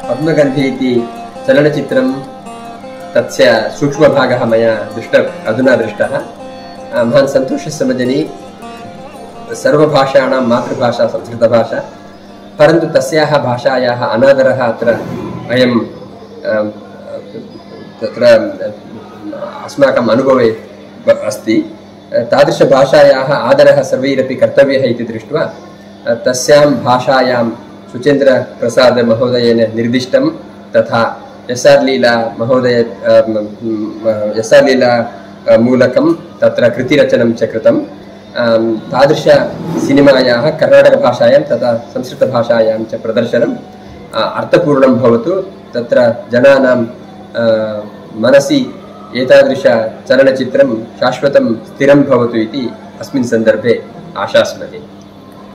पद्मगन्धि इति चलनचित्रं तस्य सूक्ष्मभागः मया अधुना दृष्टः। महान् सन्तोषः समजनि। सर्वभाषाणां मातृभाषा संस्कृतभाषा, परन्तु तस्याः भाषायाः अनादरः अत्र अयं तत्र अस्माकम् अनुभवे अस्ति। तादृशभाषायाः आदरः सर्वैरपि कर्तव्यः इति दृष्ट्वा तस्यां भाषायां सुचेन्द्रप्रसाद महोदयेन निर्दिष्टं, तथा एस्.आर्. लीला महोदय लीला मूलकं तत्र कृतिरचनं च कृतं। तादृश सिनेमायाः कर्णाटकभाषायां तथा संस्कृतभाषायां च प्रदर्शनम् अर्थपूर्णं भवतु, तत्र जनानां मनसि एतादृश चलनचित्रं शाश्वतं स्थिरं भवतु इति अस्मिन् सन्दर्भे आशास्महे।